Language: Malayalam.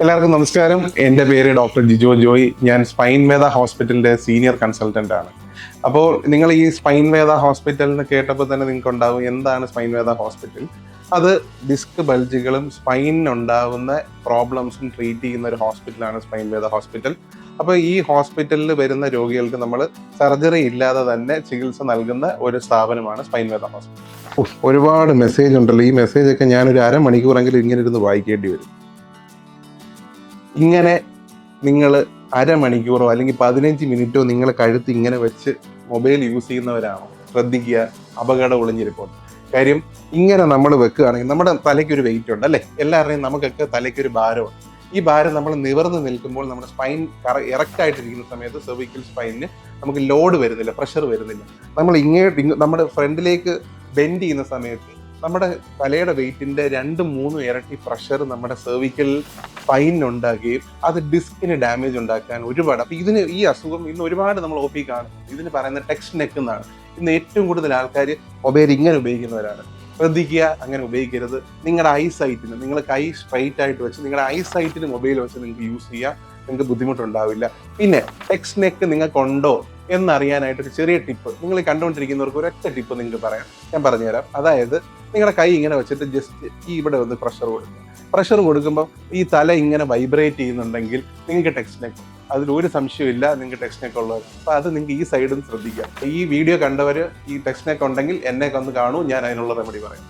എല്ലാവർക്കും നമസ്കാരം. എൻ്റെ പേര് ഡോക്ടർ ജിജോ ജോയ്. ഞാൻ സ്പൈൻ വേദ ഹോസ്പിറ്റലിൻ്റെ സീനിയർ കൺസൾട്ടൻ്റ് ആണ്. അപ്പോൾ നിങ്ങൾ ഈ സ്പൈൻ വേദ ഹോസ്പിറ്റൽ എന്ന് കേട്ടപ്പോൾ തന്നെ നിങ്ങൾക്ക് ഉണ്ടാവും എന്താണ് സ്പൈൻ വേദ ഹോസ്പിറ്റൽ. അത് ഡിസ്ക് ബൾജുകളും സ്പൈനിനുണ്ടാകുന്ന പ്രോബ്ലംസും ട്രീറ്റ് ചെയ്യുന്ന ഒരു ഹോസ്പിറ്റലാണ് സ്പൈൻ വേദ ഹോസ്പിറ്റൽ. അപ്പോൾ ഈ ഹോസ്പിറ്റലിൽ വരുന്ന രോഗികൾക്ക് നമ്മൾ സർജറി ഇല്ലാതെ തന്നെ ചികിത്സ നൽകുന്ന ഒരു സ്ഥാപനമാണ് സ്പൈൻ വേദ ഹോസ്പിറ്റൽ. ഒരുപാട് മെസ്സേജ് ഉണ്ടല്ലോ. ഈ മെസ്സേജൊക്കെ ഞാനൊരു അരമണിക്കൂറെങ്കിലും ഇങ്ങനെ ഇരുന്ന് വായിക്കേണ്ടി വരും. ഇങ്ങനെ നിങ്ങൾ അരമണിക്കൂറോ അല്ലെങ്കിൽ 15 മിനിറ്റോ നിങ്ങൾ കഴുത്ത് ഇങ്ങനെ വെച്ച് മൊബൈൽ യൂസ് ചെയ്യുന്നവരാണോ? ശ്രദ്ധിക്കുക, അപകടം ഒളിഞ്ഞിരിപ്പുണ്ട്. കാര്യം ഇങ്ങനെ നമ്മൾ വെക്കുകയാണെങ്കിൽ നമ്മുടെ തലയ്ക്കൊരു വെയിറ്റ് ഉണ്ട് അല്ലേ? എല്ലാവരുടെയും നമുക്കൊക്കെ തലയ്ക്കൊരു ഭാരമുണ്ട്. ഈ ഭാരം നമ്മൾ നിവർന്ന് നിൽക്കുമ്പോൾ നമ്മുടെ സ്പൈൻ എറക്റ്റ് ആയിട്ടിരിക്കുന്ന സമയത്ത് സെർവിക്കൽ സ്പൈനിന് നമുക്ക് ലോഡ് വരുന്നില്ല, പ്രഷർ വരുന്നില്ല. നമ്മൾ നമ്മുടെ ഫ്രണ്ടിലേക്ക് ബെൻഡ് ചെയ്യുന്ന സമയത്ത് നമ്മുടെ തലയുടെ വെയിറ്റിന്റെ 2-3 ഇരട്ടി പ്രഷർ നമ്മുടെ സെർവിക്കൽ സ്പൈനിനുണ്ടാക്കുകയും അത് ഡിസ്കിന് ഡാമേജ് ഉണ്ടാക്കാൻ ഒരുപാട്. അപ്പൊ ഈ അസുഖം ഇന്ന് ഒരുപാട് നമ്മൾ OP കാണും. ഇതിന് പറയുന്നത് ടെക്സ്റ്റ് നെക്ക് എന്നാണ്. ഇന്ന് ഏറ്റവും കൂടുതൽ ആൾക്കാർ മൊബൈൽ ഇങ്ങനെ ഉപയോഗിക്കുന്നവരാണ്. ശ്രദ്ധിക്കുക, അങ്ങനെ ഉപയോഗിക്കരുത്. നിങ്ങളുടെ ഐസൈറ്റിന്, നിങ്ങൾ കൈ സ്ട്രൈറ്റ് ആയിട്ട് വെച്ച് നിങ്ങളുടെ ഐസൈറ്റിന് മൊബൈൽ വെച്ച് നിങ്ങൾക്ക് യൂസ് ചെയ്യാം. നിങ്ങൾക്ക് ബുദ്ധിമുട്ടുണ്ടാവില്ല. പിന്നെ ടെക്സ്റ്റ് നെക്ക് നിങ്ങൾക്കുണ്ടോ എന്നറിയാനായിട്ട് ഒരു ചെറിയ ടിപ്പ്, നിങ്ങൾ കണ്ടുകൊണ്ടിരിക്കുന്നവർക്ക് ഒരൊറ്റ ടിപ്പ് നിങ്ങൾക്ക് പറയാം. ഞാൻ പറഞ്ഞുതരാം. അതായത് നിങ്ങളുടെ കൈ ഇങ്ങനെ വെച്ചിട്ട് ജസ്റ്റ് ഇവിടെ ഒന്ന് പ്രഷർ കൊടുക്കുക. പ്രഷർ കൊടുക്കുമ്പോൾ ഈ തല ഇങ്ങനെ വൈബ്രേറ്റ് ചെയ്യുന്നുണ്ടെങ്കിൽ നിങ്ങൾക്ക് ടെക്സ്റ്റ് നെക്ക്, അതിലൊരു സംശയമില്ല, നിങ്ങൾക്ക് ടെക്സ്റ്റ് നെക്ക് ഉള്ളവർ. അപ്പോൾ അത് നിങ്ങൾക്ക് ഈ സൈഡിൽ ശ്രദ്ധിക്കാം. ഈ വീഡിയോ കണ്ടവർ ഈ ടെക്സ്റ്റ് നെക്ക് ഉണ്ടെങ്കിൽ എന്നെ ഒന്ന് കാണൂ, ഞാൻ അതിനുള്ള റെമഡി പറയാം.